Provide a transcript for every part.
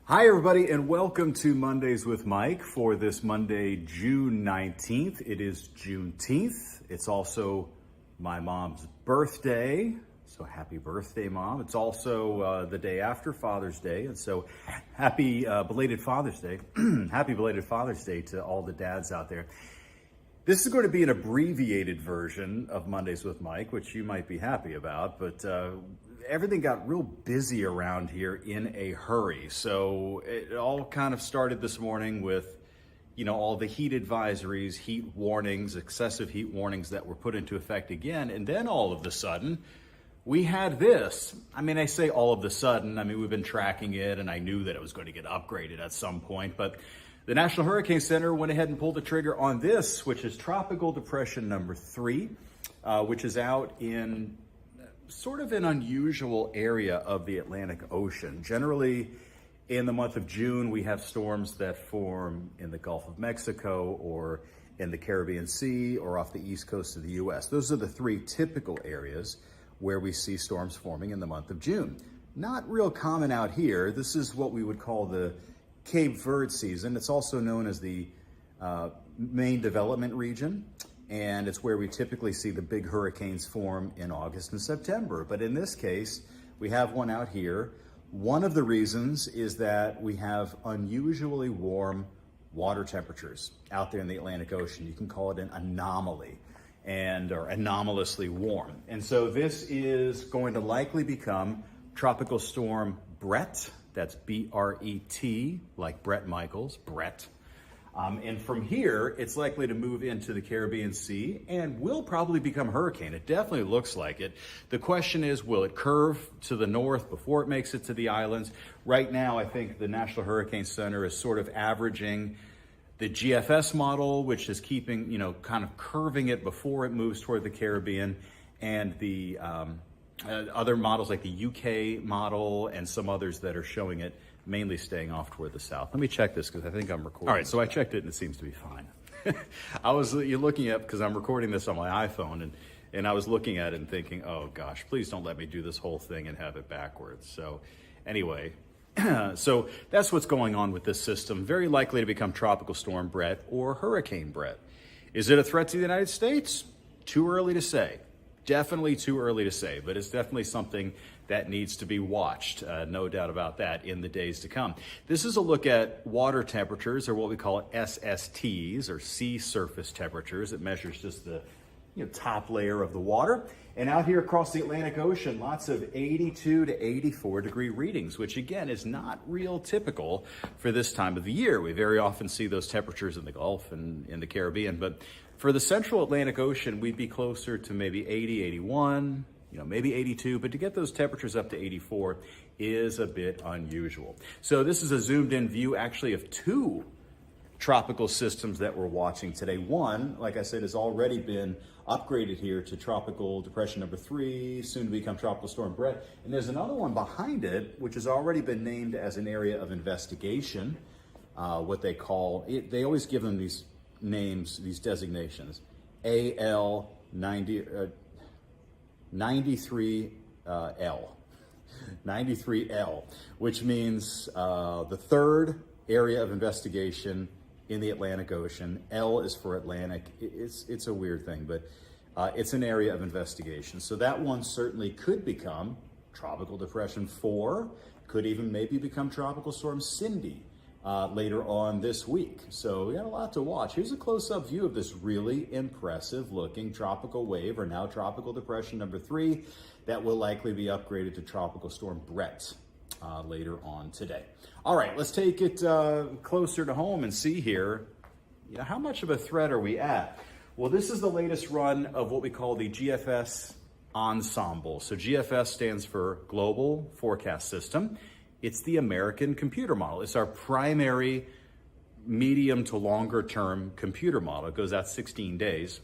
Hi, everybody, and welcome to Mondays with Mike for this Monday, June 19th. It is Juneteenth. It's also my mom's birthday, so happy birthday, Mom. It's also the day after Father's Day, and so happy belated Father's Day. Happy belated Father's Day to all the dads out there. This is going to be an abbreviated version of Mondays with Mike, which you might be happy about, but everything got real busy around here in a hurry. So it all kind of started this morning with, all the heat advisories, heat warnings, excessive heat warnings that were put into effect again. And then all of a sudden, we had this. I say all of a sudden, we've been tracking it and I knew that it was going to get upgraded at some point, but the National Hurricane Center went ahead and pulled the trigger on this, which is Tropical Depression number 3, which is out in sort of an unusual area of the Atlantic Ocean. Generally, in the month of June, we have storms that form in the Gulf of Mexico or in the Caribbean Sea or off the east coast of the U.S. Those are the 3 typical areas where we see storms forming in the month of June. Not real common out here. This is what we would call the Cape Verde season. It's also known as the main development region, and it's where we typically see the big hurricanes form in August and September. But in this case, we have one out here. One of the reasons is that we have unusually warm water temperatures out there in the Atlantic Ocean. You can call it an anomaly or anomalously warm. And so this is going to likely become Tropical Storm Brett. That's B-R-E-T, like Brett Michaels, Brett. And from here, it's likely to move into the Caribbean Sea and will probably become a hurricane. It definitely looks like it. The question is, will it curve to the north before it makes it to the islands? Right now, I think the National Hurricane Center is sort of averaging the GFS model, which is keeping, kind of curving it before it moves toward the Caribbean, and the other models like the UK model and some others that are showing it mainly staying off toward the south. Let me check this because I think I'm recording. All right, so I checked it and it seems to be fine. You're looking at, because I'm recording this on my iPhone, and I was looking at it and thinking, oh gosh, please don't let me do this whole thing and have it backwards. So anyway, so that's what's going on with this system. Very likely to become Tropical Storm Brett or Hurricane Brett. Is it a threat to the United States? Too early to say. Definitely too early to say, but it's definitely something that needs to be watched, no doubt about that, in the days to come. This is a look at water temperatures, or what we call SSTs, or sea surface temperatures. It measures just the top layer of the water. And out here across the Atlantic Ocean, lots of 82 to 84 degree readings, which again is not real typical for this time of the year. We very often see those temperatures in the Gulf and in the Caribbean, but for the central Atlantic Ocean, we'd be closer to maybe 80, 81, maybe 82, but to get those temperatures up to 84 is a bit unusual. So this is a zoomed in view actually of 2 tropical systems that we're watching today. One, like I said, has already been upgraded here to Tropical Depression number 3, soon to become Tropical Storm Brett. And there's another one behind it, which has already been named as an area of investigation, what they call it. They always give them these names, these designations, AL 93L, 93L, which means the 3rd area of investigation in the Atlantic Ocean. L is for Atlantic. It's a weird thing, but it's an area of investigation. So that one certainly could become Tropical Depression 4, could even maybe become Tropical Storm Cindy later on this week. So we got a lot to watch. Here's a close-up view of this really impressive looking tropical wave, or now Tropical Depression number 3, that will likely be upgraded to Tropical Storm Brett later on today. All right, let's take it closer to home and see here, how much of a threat are we at? Well, this is the latest run of what we call the GFS ensemble. So GFS stands for Global Forecast System. It's the American computer model. It's our primary medium to longer term computer model. It goes out 16 days.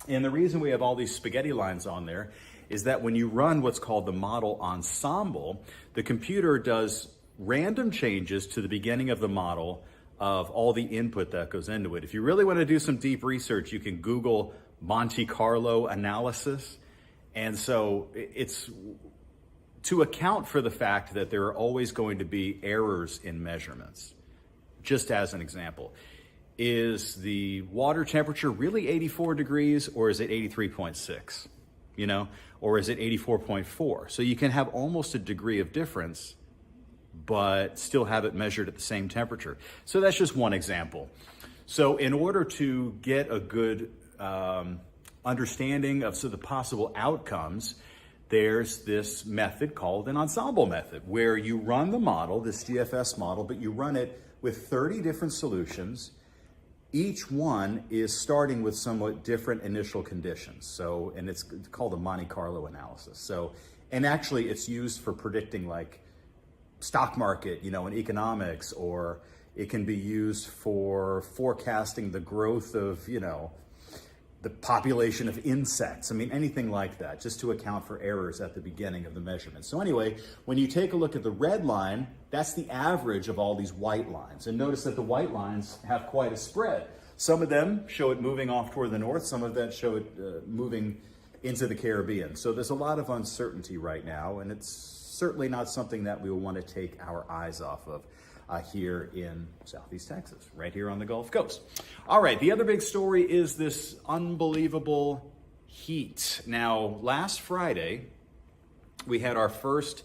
And the reason we have all these spaghetti lines on there is that when you run what's called the model ensemble, the computer does random changes to the beginning of the model of all the input that goes into it. If you really want to do some deep research, you can Google Monte Carlo analysis. And so it's to account for the fact that there are always going to be errors in measurements. Just as an example, is the water temperature really 84 degrees or is it 83.6? You know, or is it 84.4? So you can have almost a degree of difference, but still have it measured at the same temperature. So that's just one example. So in order to get a good understanding of the possible outcomes, there's this method called an ensemble method, where you run the model, this DFS model, but you run it with 30 different solutions. Each one is starting with somewhat different initial conditions. So, and it's called a Monte Carlo analysis. So, and actually it's used for predicting like stock market, you know, in economics, or it can be used for forecasting the growth of, you know, the population of insects. I mean, anything like that, just to account for errors at the beginning of the measurement. So anyway, when you take a look at the red line, that's the average of all these white lines. And notice that the white lines have quite a spread. Some of them show it moving off toward the north, some of them show it moving into the Caribbean. So there's a lot of uncertainty right now, and it's certainly not something that we will want to take our eyes off of here in Southeast Texas, right here on the Gulf Coast. All right, the other big story is this unbelievable heat. Now, last Friday, we had our first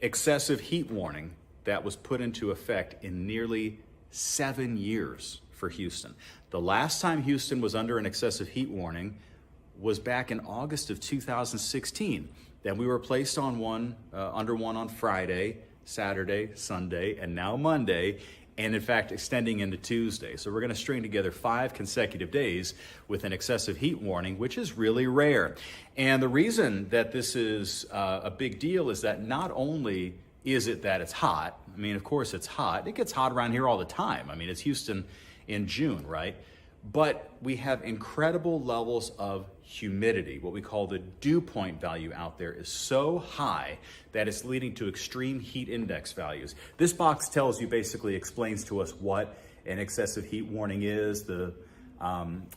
excessive heat warning that was put into effect in nearly 7 years for Houston. The last time Houston was under an excessive heat warning was back in August of 2016. Then we were placed on one, under one on Friday, Saturday, Sunday, and now Monday, and in fact extending into Tuesday. So we're going to string together 5 consecutive days with an excessive heat warning, which is really rare. And the reason that this is a big deal is that not only is it that it's hot, I mean, of course it's hot. It gets hot around here all the time. I mean, it's Houston in June, right? But we have incredible levels of humidity. What we call the dew point value out there is so high that it's leading to extreme heat index values. This box tells you, basically explains to us what an excessive heat warning is. The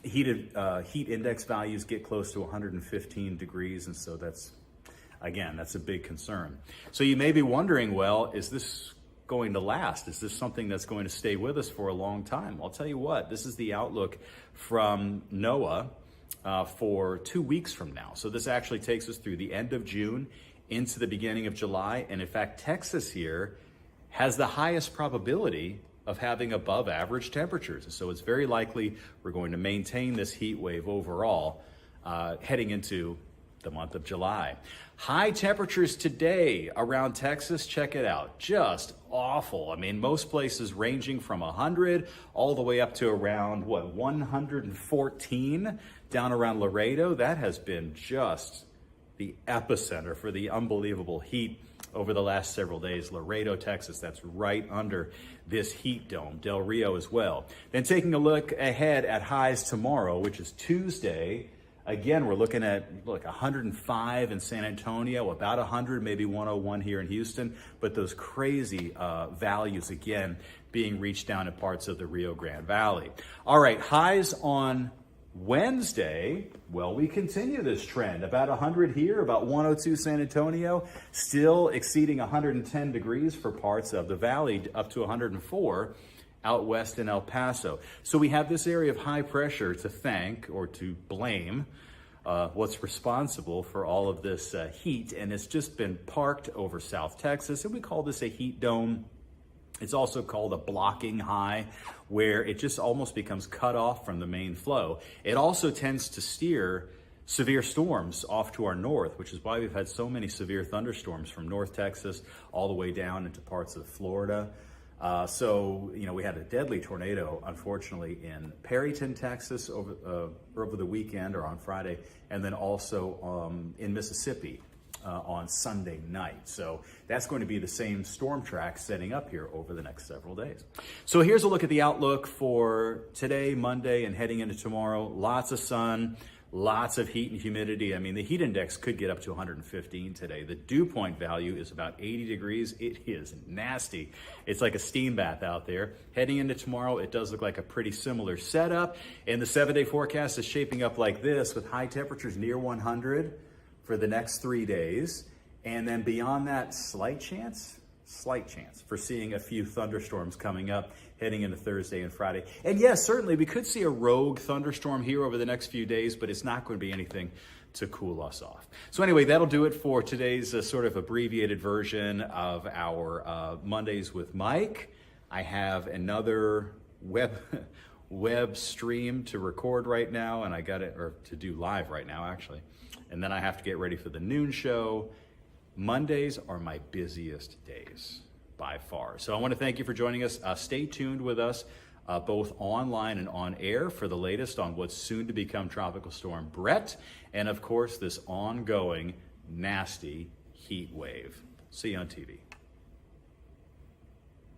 heat index values get close to 115 degrees, and so that's, again, that's a big concern. So you may be wondering, well, is this going to last? Is this something that's going to stay with us for a long time? I'll tell you what, this is the outlook from NOAA for 2 weeks from now. So this actually takes us through the end of June into the beginning of July. And in fact, Texas here has the highest probability of having above average temperatures. So it's very likely we're going to maintain this heat wave overall heading into the month of July. High temperatures today around Texas, check it out, just awful. I mean, most places ranging from 100 all the way up to around, 114 down around Laredo. That has been just the epicenter for the unbelievable heat over the last several days. Laredo, Texas, that's right under this heat dome. Del Rio as well. Then taking a look ahead at highs tomorrow, which is Tuesday. Again, we're looking at 105 in San Antonio, about 100, maybe 101 here in Houston, but those crazy values, again, being reached down in parts of the Rio Grande Valley. All right, highs on Wednesday, well, we continue this trend. About 100 here, about 102 San Antonio, still exceeding 110 degrees for parts of the valley, up to 104 out west in El Paso. So we have this area of high pressure to thank, or to blame, what's responsible for all of this heat, and it's just been parked over South Texas, and we call this a heat dome. It's also called a blocking high, where it just almost becomes cut off from the main flow. It also tends to steer severe storms off to our north, which is why we've had so many severe thunderstorms from North Texas all the way down into parts of Florida. So, we had a deadly tornado, unfortunately, in Perryton, Texas over the weekend, or on Friday, and then also in Mississippi on Sunday night. So that's going to be the same storm track setting up here over the next several days. So here's a look at the outlook for today, Monday, and heading into tomorrow. Lots of sun. Lots of heat and humidity. I mean, the heat index could get up to 115 today. The dew point value is about 80 degrees. It is nasty. It's like a steam bath out there. Heading into tomorrow, it does look like a pretty similar setup. And the 7-day forecast is shaping up like this, with high temperatures near 100 for the next 3 days. And then beyond that, slight chance for seeing a few thunderstorms coming up heading into Thursday and Friday. And yes, certainly we could see a rogue thunderstorm here over the next few days, but it's not going to be anything to cool us off. So anyway, that'll do it for today's sort of abbreviated version of our Mondays with Mike. I have another web stream to record right now, and I got it, or to do live right now actually. And then I have to get ready for the noon show. Mondays are my busiest days by far. So I want to thank you for joining us. Stay tuned with us both online and on air for the latest on what's soon to become Tropical Storm Brett, and of course this ongoing nasty heat wave. See you on TV.